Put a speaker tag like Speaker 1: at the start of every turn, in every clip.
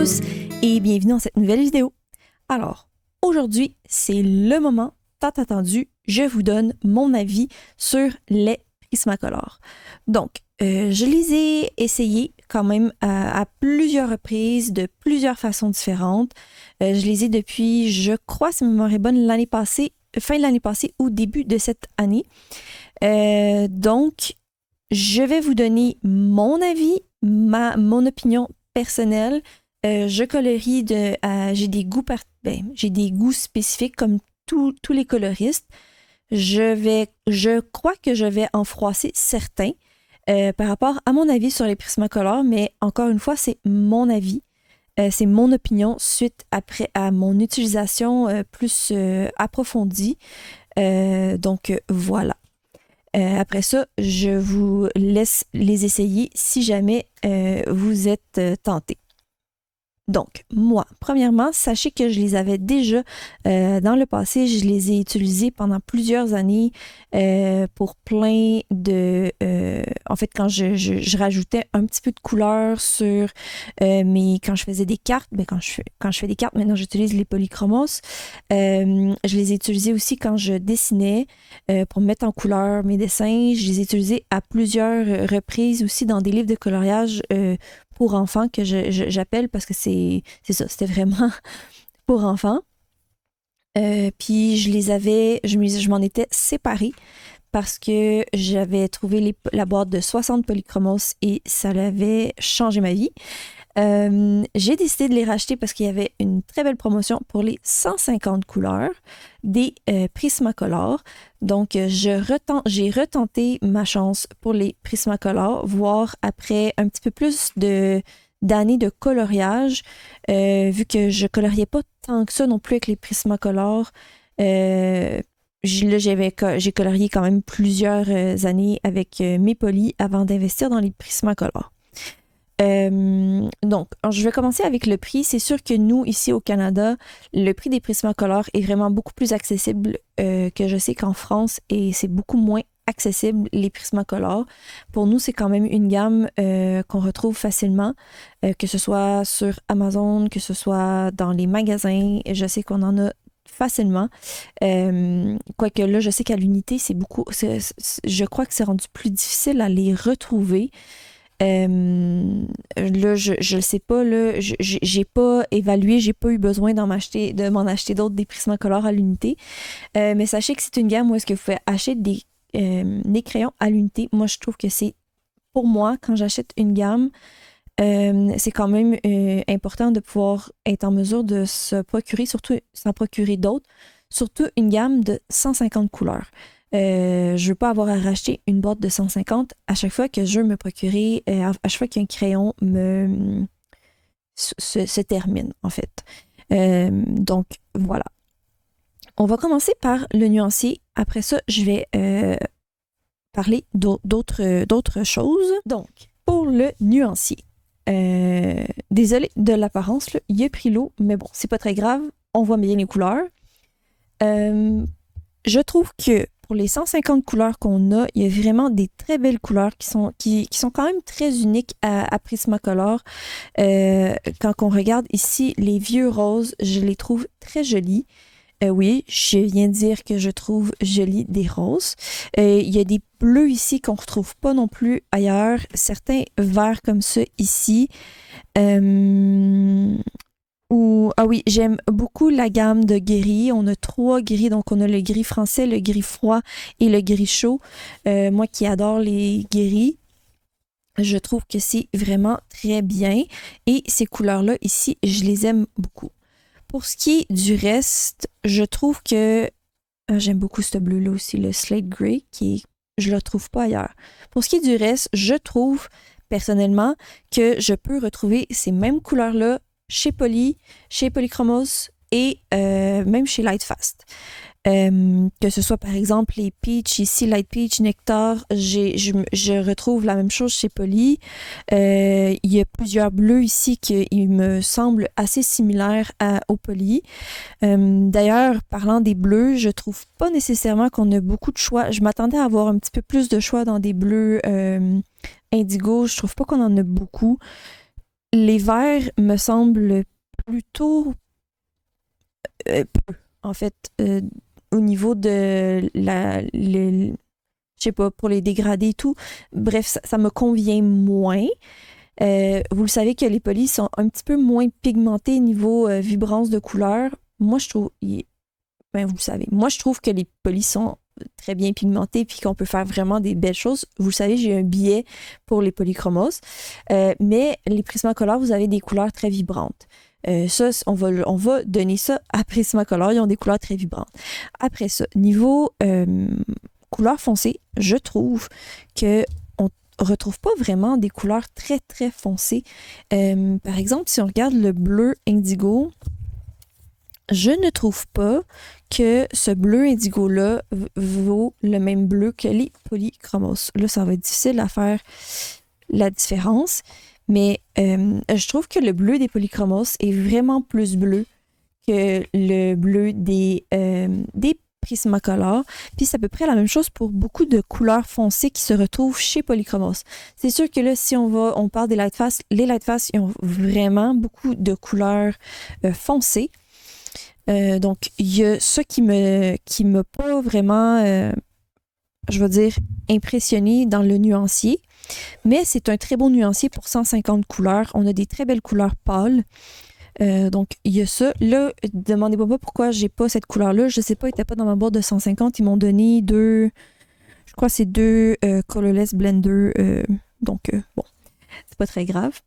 Speaker 1: tous et bienvenue dans cette nouvelle vidéo. Alors, aujourd'hui, c'est le moment tant attendu. Je vous donne mon avis sur les Prismacolor. Donc, je les ai essayés quand même à plusieurs reprises, de plusieurs façons différentes. Je les ai depuis, je crois, si ma mémoire est bonne, l'année passée, fin de l'année passée ou début de cette année. Donc, je vais vous donner mon avis, mon opinion personnelle. Je colorie j'ai des goûts spécifiques comme tous les coloristes. Je crois que je vais en froisser certains par rapport à mon avis sur les Prismacolor, mais encore une fois, c'est mon avis. C'est mon opinion suite à mon utilisation plus approfondie. Donc voilà. Après ça, je vous laisse les essayer si jamais vous êtes tenté. Donc, moi, premièrement, sachez que je les avais déjà dans le passé. Je les ai utilisés pendant plusieurs années pour plein de... en fait, quand je rajoutais un petit peu de couleur sur quand je faisais des cartes, quand je fais des cartes, maintenant j'utilise les polychromos. Je les ai utilisés aussi quand je dessinais pour mettre en couleur mes dessins. Je les ai utilisés à plusieurs reprises aussi dans des livres de coloriage pour enfants que j'appelle parce que c'est ça, c'était vraiment pour enfants. Puis je m'en étais séparée parce que j'avais trouvé la boîte de 60 polychromos et ça avait changé ma vie. J'ai décidé de les racheter parce qu'il y avait une très belle promotion pour les 150 couleurs des Prismacolor. Donc, j'ai retenté ma chance pour les Prismacolor, voire après un petit peu plus d'années de coloriage, vu que je coloriais pas tant que ça non plus avec les Prismacolor. J'ai colorié quand même plusieurs années avec mes polis avant d'investir dans les Prismacolor. Donc, je vais commencer avec le prix. C'est sûr que nous, ici au Canada, le prix des Prismacolor est vraiment beaucoup plus accessible que je sais qu'en France, et c'est beaucoup moins accessible, les Prismacolor. Pour nous, c'est quand même une gamme qu'on retrouve facilement, que ce soit sur Amazon, que ce soit dans les magasins. Je sais qu'on en a facilement. Quoique là, je sais qu'à l'unité, je crois que c'est rendu plus difficile à les retrouver. Là, je le sais pas, là, j'ai pas évalué, j'ai pas eu besoin de m'en acheter d'autres des Prismacolor à l'unité. Mais sachez que c'est une gamme où est-ce que vous pouvez acheter des crayons à l'unité. Moi, je trouve que c'est, pour moi, quand j'achète une gamme, c'est quand même important de pouvoir être en mesure de se procurer, surtout s'en procurer d'autres, surtout une gamme de 150 couleurs. Je veux pas avoir à racheter une boîte de 150 à chaque fois que je veux me procurer, à chaque fois qu'un crayon se termine, en fait. Donc, voilà. On va commencer par le nuancier. Après ça, je vais parler d'autres choses. Donc, pour le nuancier. Désolée de l'apparence, là, il a pris l'eau, mais bon, c'est pas très grave. On voit bien les couleurs. Je trouve que pour les 150 couleurs qu'on a, il y a vraiment des très belles couleurs qui sont quand même très uniques à Prismacolor. Quand on regarde ici les vieux roses, je les trouve très jolis. Oui, je viens de dire que je trouve jolis des roses. Il y a des bleus ici qu'on ne retrouve pas non plus ailleurs. Certains verts comme ça ici. Ah oui, j'aime beaucoup la gamme de gris. On a 3 gris, donc on a le gris français, le gris froid et le gris chaud. Moi qui adore les gris, je trouve que c'est vraiment très bien. Et ces couleurs-là ici, je les aime beaucoup. Pour ce qui est du reste, je trouve que j'aime beaucoup ce bleu-là aussi, le slate gray, je le trouve pas ailleurs. Pour ce qui est du reste, je trouve personnellement que je peux retrouver ces mêmes couleurs-là chez Polychromos et même chez Lightfast. Que ce soit par exemple les peach ici, Light Peach, Nectar, je retrouve la même chose chez Poly. Il y a plusieurs bleus ici qui me semblent assez similaires au Poly. D'ailleurs, parlant des bleus, je trouve pas nécessairement qu'on a beaucoup de choix. Je m'attendais à avoir un petit peu plus de choix dans des bleus indigo. Je trouve pas qu'on en a beaucoup. les verts me semblent plutôt peu, en fait, au niveau de je sais pas, pour les dégradés et tout. Bref, ça me convient moins. Vous le savez que les polis sont un petit peu moins pigmentés niveau vibrance de couleur. Moi, je trouve... Ben, vous le savez. Moi, je trouve que les polis sont très bien pigmentés puis qu'on peut faire vraiment des belles choses. Vous le savez, j'ai un billet pour les polychromos. Mais les Prismacolor, vous avez des couleurs très vibrantes. Ça, on va donner ça à Prismacolor. Ils ont des couleurs très vibrantes. Après ça, niveau couleur foncée, je trouve que on retrouve pas vraiment des couleurs très, très foncées. Par exemple, si on regarde le bleu indigo, je ne trouve pas que ce bleu indigo-là vaut le même bleu que les polychromos. Là, ça va être difficile à faire la différence, mais je trouve que le bleu des polychromos est vraiment plus bleu que le bleu des Prismacolor. Puis c'est à peu près la même chose pour beaucoup de couleurs foncées qui se retrouvent chez Polychromos. C'est sûr que là, si on parle des Lightfast, les Lightfast, ils ont vraiment beaucoup de couleurs foncées. Donc, il y a ça qui m'a pas vraiment, je vais dire, impressionné dans le nuancier. Mais c'est un très beau nuancier pour 150 couleurs. On a des très belles couleurs pâles. Donc, il y a ça. Là, demandez-moi pas pourquoi j'ai pas cette couleur-là. Je sais pas, il était pas dans ma boîte de 150. Ils m'ont donné je crois que c'est deux Colorless Blender. Donc, bon, c'est pas très grave.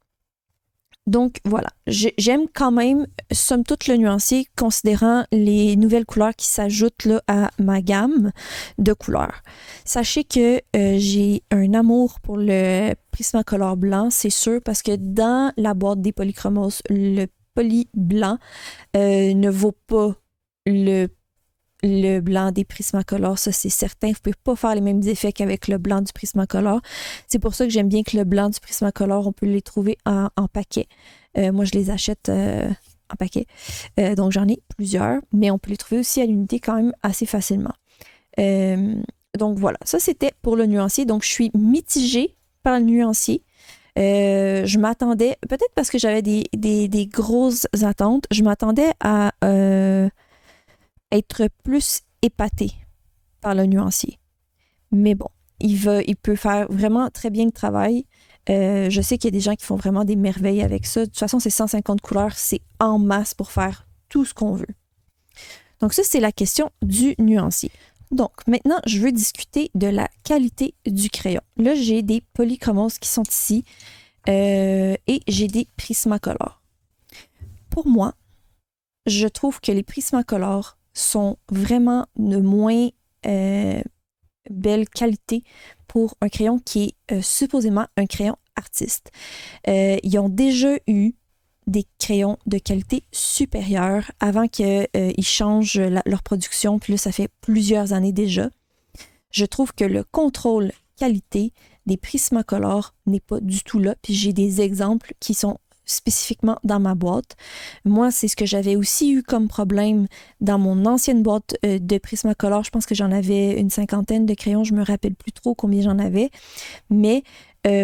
Speaker 1: Donc, voilà. J'aime quand même, somme toute, le nuancier, considérant les nouvelles couleurs qui s'ajoutent là, à ma gamme de couleurs. Sachez que j'ai un amour pour le Prismacolor blanc, c'est sûr, parce que dans la boîte des Polychromos, le poly blanc ne vaut pas le blanc des Prismacolor, ça c'est certain. Vous ne pouvez pas faire les mêmes effets qu'avec le blanc du Prismacolor. C'est pour ça que j'aime bien que le blanc du Prismacolor, on peut les trouver en paquet. Moi, je les achète en paquet. Donc, j'en ai plusieurs, mais on peut les trouver aussi à l'unité quand même assez facilement. Donc, voilà. Ça, c'était pour le nuancier. Donc, je suis mitigée par le nuancier. Je m'attendais, peut-être parce que j'avais des grosses attentes, je m'attendais à être plus épatée par le nuancier. Mais bon, il peut faire vraiment très bien le travail. Je sais qu'il y a des gens qui font vraiment des merveilles avec ça. De toute façon, c'est 150 couleurs, c'est en masse pour faire tout ce qu'on veut. Donc ça, c'est la question du nuancier. Donc, maintenant, je veux discuter de la qualité du crayon. Là, j'ai des Polychromos qui sont ici et j'ai des Prismacolor. Pour moi, je trouve que les Prismacolor sont vraiment de moins belle qualité pour un crayon qui est supposément un crayon artiste. Ils ont déjà eu des crayons de qualité supérieure avant qu'ils changent leur production, puis là, ça fait plusieurs années déjà. Je trouve que le contrôle qualité des Prismacolor n'est pas du tout là, puis j'ai des exemples qui sont spécifiquement dans ma boîte. Moi, c'est ce que j'avais aussi eu comme problème dans mon ancienne boîte de Prismacolor. Je pense que j'en avais une 50aine de crayons. Je me rappelle plus trop combien j'en avais. Mais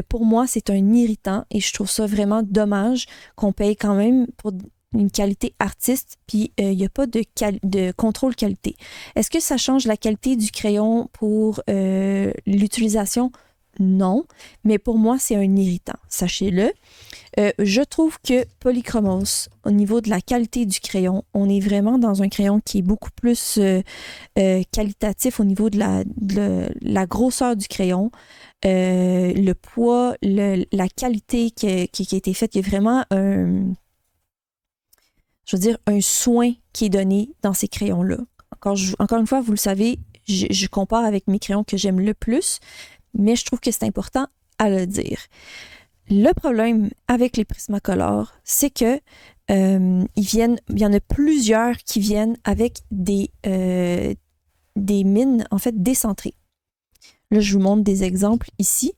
Speaker 1: pour moi, c'est un irritant et je trouve ça vraiment dommage qu'on paye quand même pour une qualité artiste, puis il n'y a pas de contrôle qualité. Est-ce que ça change la qualité du crayon pour l'utilisation? Non, mais pour moi, c'est un irritant, sachez-le. Je trouve que Polychromos, au niveau de la qualité du crayon, on est vraiment dans un crayon qui est beaucoup plus qualitatif au niveau de la grosseur du crayon, le poids, la qualité qui a été faite. Il y a vraiment un soin qui est donné dans ces crayons-là. Encore une fois, vous le savez, je compare avec mes crayons que j'aime le plus, mais je trouve que c'est important à le dire. Le problème avec les Prismacolor, c'est que il y en a plusieurs qui viennent avec des mines, en fait, décentrées. Là, je vous montre des exemples ici.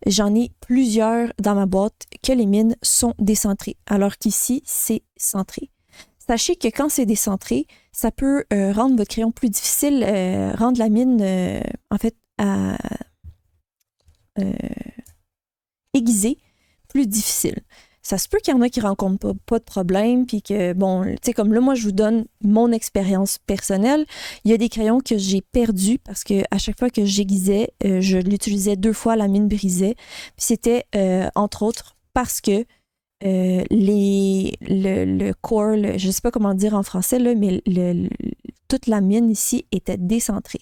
Speaker 1: J'en ai plusieurs dans ma boîte que les mines sont décentrées, alors qu'ici, c'est centré. Sachez que quand c'est décentré, ça peut rendre votre crayon plus difficile, rendre la mine, en fait, aiguisée, plus difficile. Ça se peut qu'il y en a qui rencontrent pas de problème, puis que, bon, tu sais, comme là, moi, je vous donne mon expérience personnelle. Il y a des crayons que j'ai perdus parce que à chaque fois que j'aiguisais, je l'utilisais 2 fois, la mine brisait. Puis c'était, entre autres, parce que le core, je ne sais pas comment dire en français, là, mais toute la mine ici était décentrée.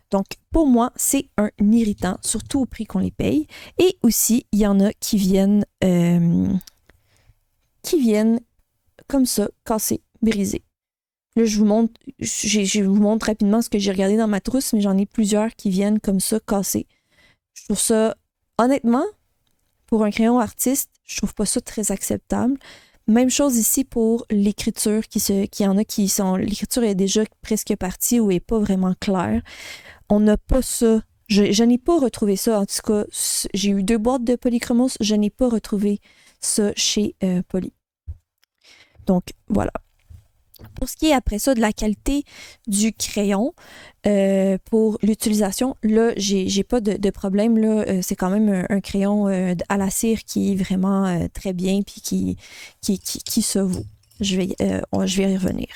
Speaker 1: Donc, pour moi, c'est un irritant, surtout au prix qu'on les paye. Et aussi, il y en a qui viennent comme ça, cassés, brisés. Là, je vous montre rapidement ce que j'ai regardé dans ma trousse, mais j'en ai plusieurs qui viennent comme ça, cassés. Je trouve ça, honnêtement, pour un crayon artiste, je trouve pas ça très acceptable. Même chose ici pour l'écriture, qui y en a qui sont... L'écriture est déjà presque partie ou est pas vraiment claire. On n'a pas ça. Je n'ai pas retrouvé ça. En tout cas, j'ai eu 2 boîtes de Polychromos. Je n'ai pas retrouvé ça chez Poly. Donc, voilà. Pour ce qui est après ça de la qualité du crayon, pour l'utilisation, là, j'ai pas de problème. Là, c'est quand même un crayon à la cire qui est vraiment très bien puis qui se vaut. Je vais y revenir.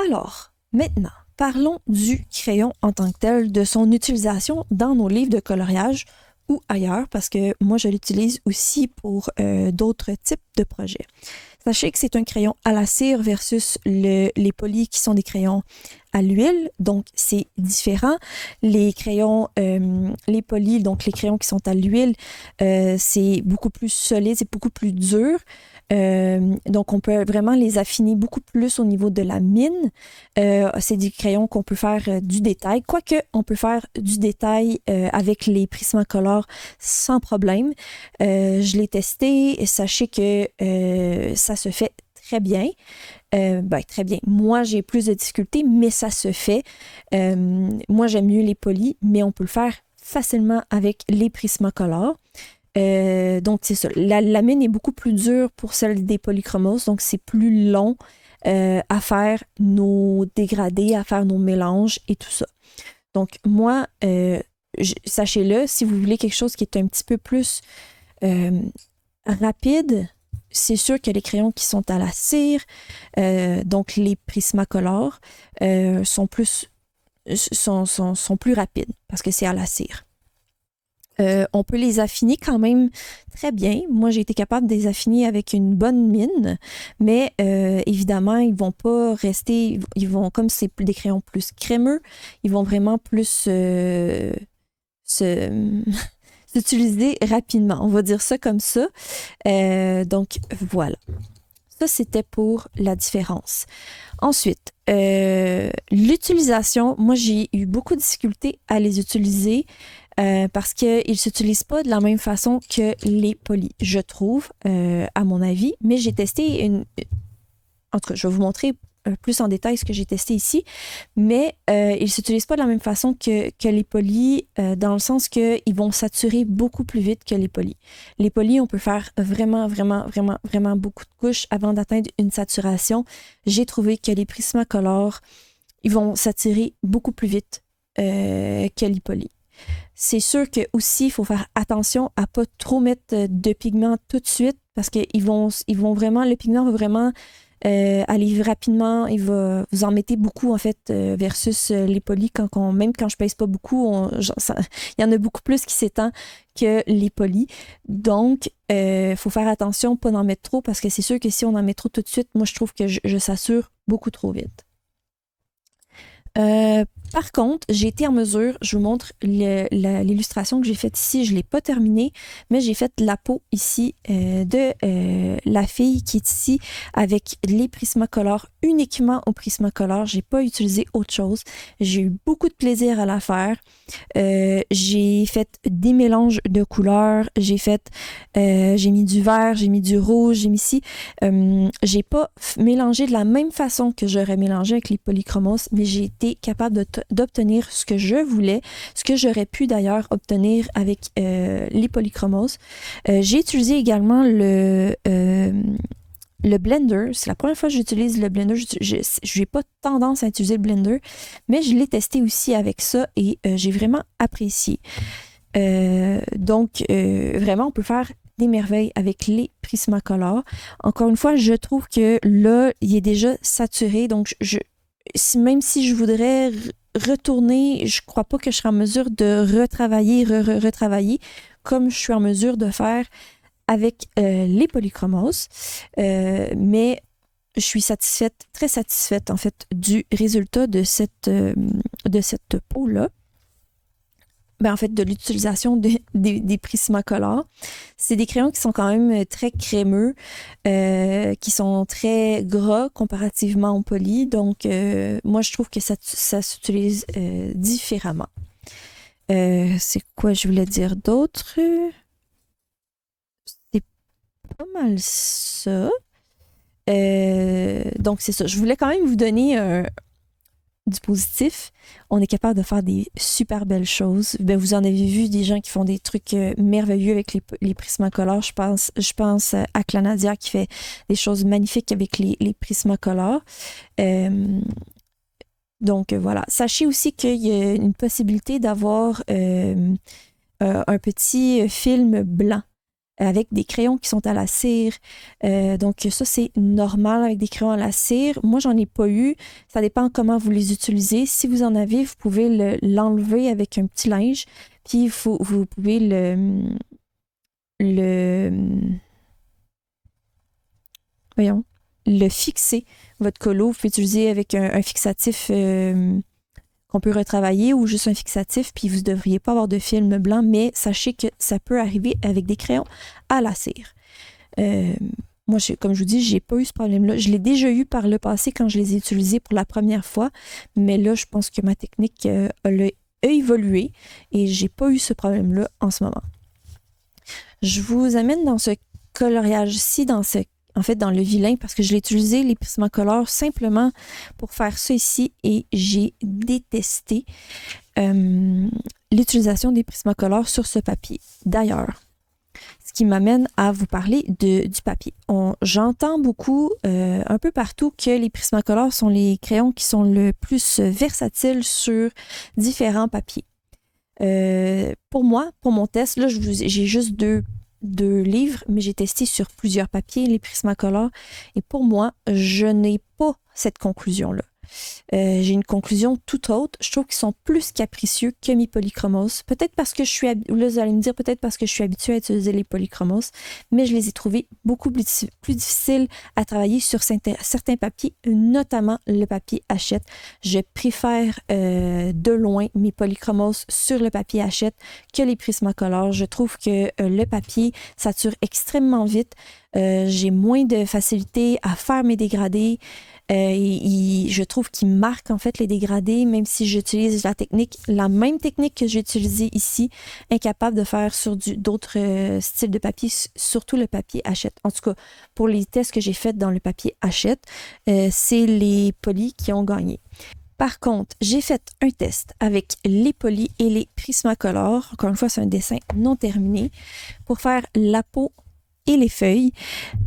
Speaker 1: Alors, maintenant, parlons du crayon en tant que tel, de son utilisation dans nos livres de coloriage ou ailleurs, parce que moi, je l'utilise aussi pour d'autres types de projets. Sachez que c'est un crayon à la cire versus les polys qui sont des crayons à l'huile, donc c'est différent. Les crayons, les polys, donc les crayons qui sont à l'huile, c'est beaucoup plus solide, c'est beaucoup plus dur. Donc, on peut vraiment les affiner beaucoup plus au niveau de la mine. C'est des crayons qu'on peut faire du détail, quoique on peut faire du détail avec les Prismacolor sans problème. Je l'ai testé et sachez que ça se fait très bien. Très bien. Moi, j'ai plus de difficultés, mais ça se fait. Moi, j'aime mieux les polys, mais on peut le faire facilement avec les Prismacolor. Donc, c'est ça. La mine est beaucoup plus dure pour celle des Polychromos, donc c'est plus long à faire nos dégradés, à faire nos mélanges et tout ça. Donc, moi, sachez-le, si vous voulez quelque chose qui est un petit peu plus rapide, c'est sûr que les crayons qui sont à la cire, donc les Prismacolor, sont plus rapides parce que c'est à la cire. On peut les affiner quand même très bien. Moi, j'ai été capable de les affiner avec une bonne mine, mais évidemment, ils vont pas rester, comme c'est des crayons plus crémeux, ils vont vraiment plus s'utiliser rapidement. On va dire ça comme ça. Donc, voilà. Ça, c'était pour la différence. Ensuite, l'utilisation, moi, j'ai eu beaucoup de difficultés à les utiliser parce qu'ils ne s'utilisent pas de la même façon que les polys, je trouve, à mon avis. Mais j'ai testé en tout cas, je vais vous montrer plus en détail ce que j'ai testé ici, mais ils ne s'utilisent pas de la même façon que les polys, dans le sens qu'ils vont saturer beaucoup plus vite que les polys. Les polys, on peut faire vraiment beaucoup de couches avant d'atteindre une saturation. J'ai trouvé que les Prismacolor, ils vont saturer beaucoup plus vite que les polys. C'est sûr que aussi il faut faire attention à pas trop mettre de pigments tout de suite parce qu'ils vont vraiment, le pigment va vraiment aller rapidement, il va vous en mettez beaucoup en fait versus les polys même quand je pèse pas beaucoup, il y en a beaucoup plus qui s'étend que les polys. Donc faut faire attention pas d'en mettre trop parce que c'est sûr que si on en met trop tout de suite, moi je trouve que je sature beaucoup trop vite. Par contre, j'ai été en mesure, je vous montre l'illustration que j'ai faite ici, je ne l'ai pas terminée, mais j'ai fait la peau ici de la fille qui est ici avec les Prismacolor, uniquement au Prismacolor. Je n'ai pas utilisé autre chose. J'ai eu beaucoup de plaisir à la faire. J'ai fait des mélanges de couleurs, j'ai mis du vert, j'ai mis du rouge, j'ai mis ici. J'ai pas mélangé de la même façon que j'aurais mélangé avec les Polychromos, mais j'ai été capable d'obtenir ce que je voulais, ce que j'aurais pu d'ailleurs obtenir avec les Polychromos. J'ai utilisé également le Blender. C'est la première fois que j'utilise le Blender. Je n'ai pas tendance à utiliser le Blender, mais je l'ai testé aussi avec ça et j'ai vraiment apprécié. Donc, vraiment, on peut faire des merveilles avec les Prismacolor. Encore une fois, je trouve que là, il est déjà saturé, donc même si je voudrais retourner, je crois pas que je serai en mesure de retravailler comme je suis en mesure de faire avec les polychromos. Mais je suis satisfaite, très satisfaite en fait du résultat de cette peau-là. Ben, en fait, de l'utilisation des Prismacolor. C'est des crayons qui sont quand même très crémeux, qui sont très gras comparativement aux poly. Donc, moi, je trouve que ça s'utilise différemment. C'est quoi je voulais dire d'autre? C'est pas mal ça. Donc, c'est ça. Je voulais quand même vous donner du positif. On est capable de faire des super belles choses. Ben, vous en avez vu des gens qui font des trucs merveilleux avec les Prismacolor. Je pense à Clanadia qui fait des choses magnifiques avec les Prismacolor. Donc, voilà. Sachez aussi qu'il y a une possibilité d'avoir un petit film blanc avec des crayons qui sont à la cire. Donc ça, c'est normal avec des crayons à la cire. Moi, j'en ai pas eu. Ça dépend comment vous les utilisez. Si vous en avez, vous pouvez l'enlever avec un petit linge. Puis vous pouvez le fixer, votre colo. Vous pouvez utiliser avec un fixatif qu'on peut retravailler ou juste un fixatif, puis vous ne devriez pas avoir de film blanc, mais sachez que ça peut arriver avec des crayons à la cire. Moi, comme je vous dis, j'ai pas eu ce problème-là. Je l'ai déjà eu par le passé quand je les ai utilisés pour la première fois, mais là, je pense que ma technique a évolué et j'ai pas eu ce problème-là en ce moment. Je vous amène dans ce coloriage-ci, en fait, dans le vilain, parce que je l'ai utilisé, les Prismacolor, simplement pour faire ça ici, et j'ai détesté l'utilisation des Prismacolor sur ce papier. D'ailleurs, ce qui m'amène à vous parler du papier. J'entends beaucoup, un peu partout, que les Prismacolor sont les crayons qui sont le plus versatiles sur différents papiers. Pour moi, pour mon test, là, j'ai juste deux livres, mais j'ai testé sur plusieurs papiers, les Prismacolor, et pour moi, je n'ai pas cette conclusion-là. J'ai une conclusion tout autre. Je trouve qu'ils sont plus capricieux que mes polychromos. Peut-être parce que là, vous allez me dire, peut-être parce que je suis habituée à utiliser les polychromos, mais je les ai trouvés beaucoup plus difficiles à travailler sur certains papiers, notamment le papier Hachette. Je préfère de loin mes polychromos sur le papier Hachette que les Prismacolor. Je trouve que le papier sature extrêmement vite. J'ai moins de facilité à faire mes dégradés. Je trouve qu'il marque en fait les dégradés, même si j'utilise la même technique que j'ai utilisée ici, incapable de faire sur d'autres styles de papier, surtout le papier Hachette. En tout cas, pour les tests que j'ai faits dans le papier Hachette, c'est les polis qui ont gagné. Par contre, j'ai fait un test avec les polis et les Prismacolor. Encore une fois, c'est un dessin non terminé pour faire la peau et les feuilles.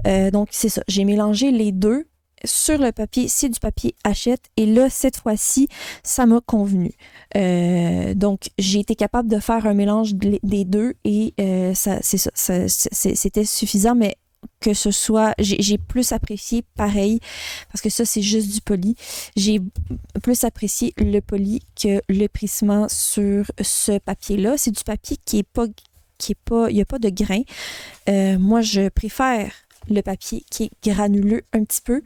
Speaker 1: Donc, c'est ça. J'ai mélangé les deux. Sur le papier, c'est du papier Hachette. Et là, cette fois-ci, ça m'a convenu. Donc, j'ai été capable de faire un mélange des deux et c'était suffisant, mais que ce soit... J'ai plus apprécié pareil, parce que ça, c'est juste du poli. J'ai plus apprécié le poli que le Prisma sur ce papier-là. C'est du papier qui est pas... Il n'y a pas de grain. Moi, je préfère le papier qui est granuleux un petit peu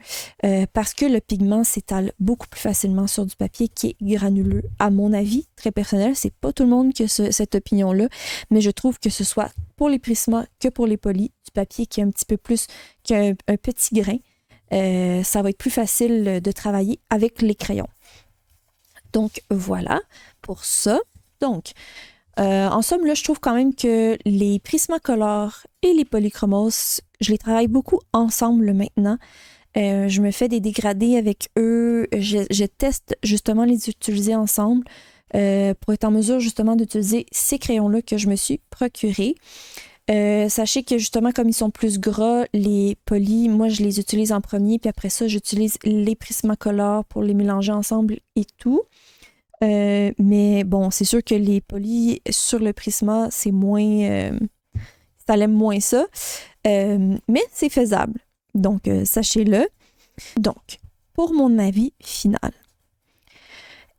Speaker 1: parce que le pigment s'étale beaucoup plus facilement sur du papier qui est granuleux. À mon avis, très personnel, c'est pas tout le monde qui a cette opinion-là, mais je trouve que ce soit pour les Prisma que pour les polis, du papier qui est un petit peu plus qu'un petit grain, ça va être plus facile de travailler avec les crayons. Donc voilà pour ça. Donc, en somme, là, je trouve quand même que les Prismacolor et les polychromos, je les travaille beaucoup ensemble maintenant. Je me fais des dégradés avec eux. Je teste justement les utiliser ensemble pour être en mesure justement d'utiliser ces crayons-là que je me suis procurés. Sachez que justement, comme ils sont plus gras, les polis, moi, je les utilise en premier, puis après ça, j'utilise les Prismacolor pour les mélanger ensemble et tout. Mais bon, c'est sûr que les polis sur le Prisma, c'est moins ça l'aime moins ça. Mais c'est faisable. Donc, sachez-le. Donc, pour mon avis final,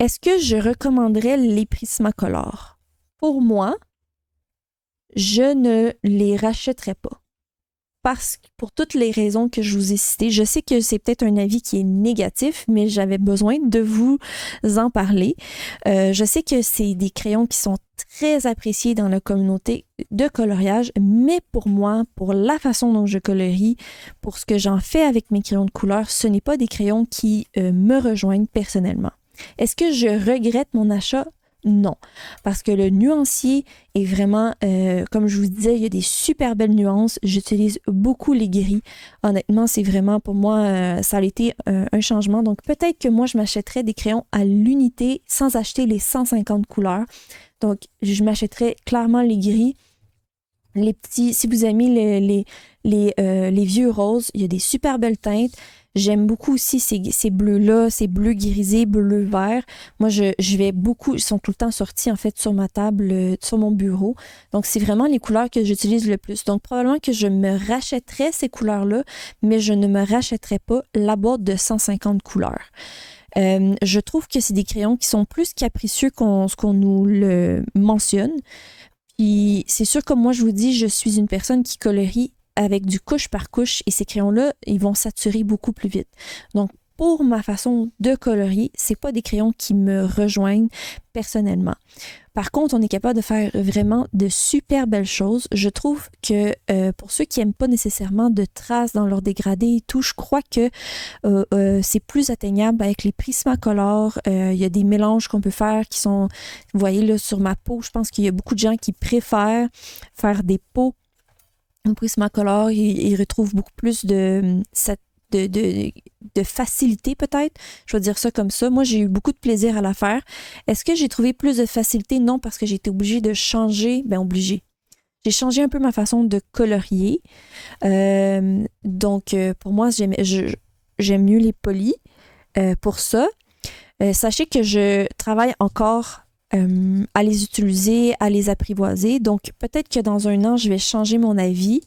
Speaker 1: est-ce que je recommanderais les Prismacolor? Pour moi, je ne les rachèterais pas. Parce que pour toutes les raisons que je vous ai citées, je sais que c'est peut-être un avis qui est négatif, mais j'avais besoin de vous en parler. Je sais que c'est des crayons qui sont très appréciés dans la communauté de coloriage, mais pour moi, pour la façon dont je colorie, pour ce que j'en fais avec mes crayons de couleur, ce n'est pas des crayons qui me rejoignent personnellement. Est-ce que je regrette mon achat? Non, parce que le nuancier est vraiment, comme je vous disais, il y a des super belles nuances. J'utilise beaucoup les gris. Honnêtement, c'est vraiment, pour moi, ça a été un changement. Donc, peut-être que moi, je m'achèterais des crayons à l'unité sans acheter les 150 couleurs. Donc, je m'achèterais clairement les gris. Les petits, si vous aimez les vieux roses, il y a des super belles teintes. J'aime beaucoup aussi ces bleus-là, ces bleus grisés, bleus verts. Moi, je vais beaucoup, ils sont tout le temps sortis en fait sur ma table, sur mon bureau. Donc, c'est vraiment les couleurs que j'utilise le plus. Donc, probablement que je me rachèterais ces couleurs-là, mais je ne me rachèterais pas la boîte de 150 couleurs. Je trouve que c'est des crayons qui sont plus capricieux qu'on nous le mentionne. Puis, c'est sûr, comme moi, je vous dis, je suis une personne qui colorie avec du couche par couche et ces crayons-là, ils vont saturer beaucoup plus vite. Donc, pour ma façon de colorier, c'est pas des crayons qui me rejoignent personnellement. Par contre, on est capable de faire vraiment de super belles choses. Je trouve que pour ceux qui n'aiment pas nécessairement de traces dans leur dégradé et tout, je crois que c'est plus atteignable avec les Prismacolor. Il y a des mélanges qu'on peut faire qui sont, vous voyez là sur ma peau, je pense qu'il y a beaucoup de gens qui préfèrent faire des peaux au Prismacolor. Ils retrouvent beaucoup plus de facilité peut-être. Je vais dire ça comme ça. Moi, j'ai eu beaucoup de plaisir à la faire. Est-ce que j'ai trouvé plus de facilité? Non, parce que j'ai été obligée de changer. Obligée. J'ai changé un peu ma façon de colorier. Donc, pour moi, j'aime mieux les polis. Pour ça, sachez que je travaille encore à les utiliser, à les apprivoiser. Donc, peut-être que dans un an, je vais changer mon avis.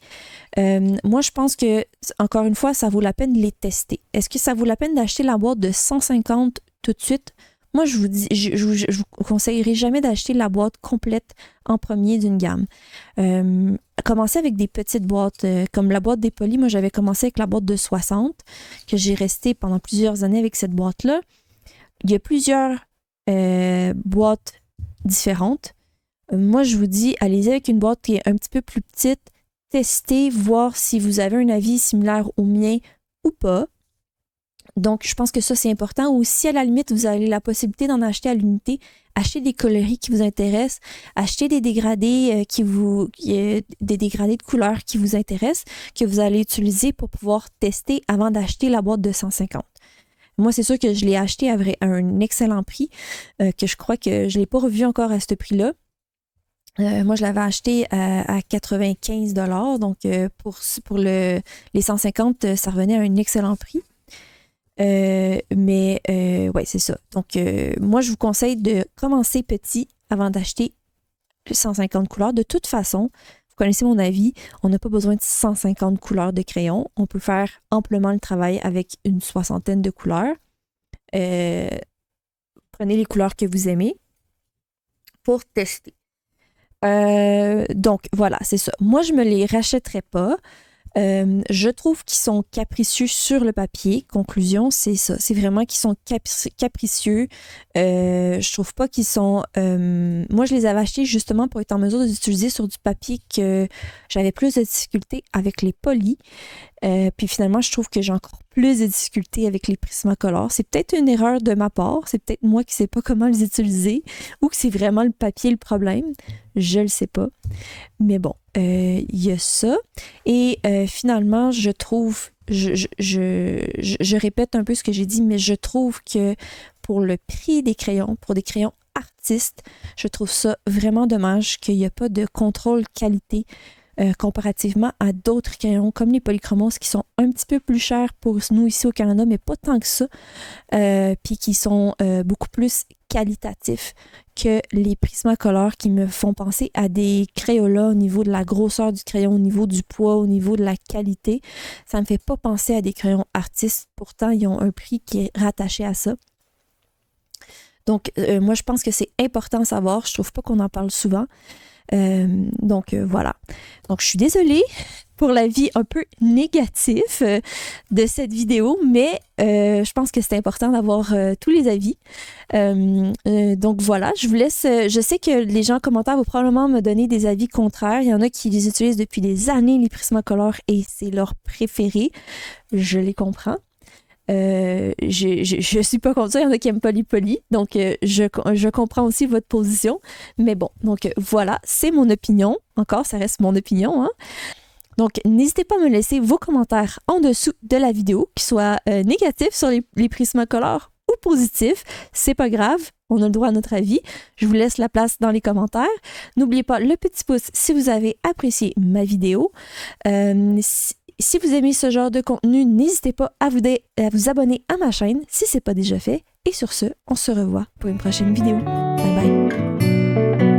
Speaker 1: Moi, je pense que, encore une fois, ça vaut la peine de les tester. Est-ce que ça vaut la peine d'acheter la boîte de 150 tout de suite? Moi, je vous dis, je vous conseillerais jamais d'acheter la boîte complète en premier d'une gamme. Commencez avec des petites boîtes, comme la boîte des polis. Moi, j'avais commencé avec la boîte de 60, que j'ai resté pendant plusieurs années avec cette boîte-là. Il y a plusieurs boîtes différentes. Moi, je vous dis, allez-y avec une boîte qui est un petit peu plus petite. Testez, voir si vous avez un avis similaire au mien ou pas. Donc, je pense que ça, c'est important. Ou si, à la limite, vous avez la possibilité d'en acheter à l'unité, achetez des coloris qui vous intéressent, achetez des dégradés des dégradés de couleurs qui vous intéressent, que vous allez utiliser pour pouvoir tester avant d'acheter la boîte de 150. Moi, c'est sûr que je l'ai acheté à un excellent prix, que je crois que je ne l'ai pas revu encore à ce prix-là. Moi, je l'avais acheté à 95 $. Donc, pour les 150, ça revenait à un excellent prix. Ouais, c'est ça. Donc, moi, je vous conseille de commencer petit avant d'acheter 150 couleurs. De toute façon, vous connaissez mon avis, on n'a pas besoin de 150 couleurs de crayon. On peut faire amplement le travail avec une soixantaine de couleurs. Prenez les couleurs que vous aimez pour tester. Donc, voilà, c'est ça. Moi, je me les rachèterais pas. Je trouve qu'ils sont capricieux sur le papier. Conclusion, c'est ça. C'est vraiment qu'ils sont capricieux. Je trouve pas qu'ils sont... moi, je les avais achetés justement pour être en mesure d'utiliser sur du papier que j'avais plus de difficultés avec les polis. Puis finalement, je trouve que j'ai encore plus de difficultés avec les Prismacolor. C'est peut-être une erreur de ma part. C'est peut-être moi qui ne sais pas comment les utiliser ou que c'est vraiment le papier le problème. Je le sais pas. Mais bon, il y a ça. Et finalement, je trouve, je répète un peu ce que j'ai dit, mais je trouve que pour le prix des crayons, pour des crayons artistes, je trouve ça vraiment dommage qu'il n'y a pas de contrôle qualité comparativement à d'autres crayons comme les Polychromos qui sont un petit peu plus chers pour nous ici au Canada, mais pas tant que ça, puis qui sont beaucoup plus qualitatifs que les Prismacolor qui me font penser à des Crayolas au niveau de la grosseur du crayon, au niveau du poids, au niveau de la qualité. Ça me fait pas penser à des crayons artistes, pourtant ils ont un prix qui est rattaché à ça. Donc, moi, je pense que c'est important à savoir. Je trouve pas qu'on en parle souvent. Donc, voilà. Donc, je suis désolée pour l'avis un peu négatif de cette vidéo, mais je pense que c'est important d'avoir tous les avis. Donc, voilà. Je vous laisse... je sais que les gens en commentaire vont probablement me donner des avis contraires. Il y en a qui les utilisent depuis des années, les Prismacolor, et c'est leur préféré. Je les comprends. Je suis pas contre ça, il y en a qui aiment pas les polis, donc je comprends aussi votre position, mais bon, donc voilà, c'est mon opinion, encore ça reste mon opinion, hein. Donc n'hésitez pas à me laisser vos commentaires en dessous de la vidéo, qu'ils soient négatifs sur les Prismacolor ou positifs, c'est pas grave, on a le droit à notre avis, je vous laisse la place dans les commentaires. N'oubliez pas le petit pouce si vous avez apprécié ma vidéo. Si vous aimez ce genre de contenu, n'hésitez pas à vous abonner à ma chaîne si ce n'est pas déjà fait. Et sur ce, on se revoit pour une prochaine vidéo. Bye bye!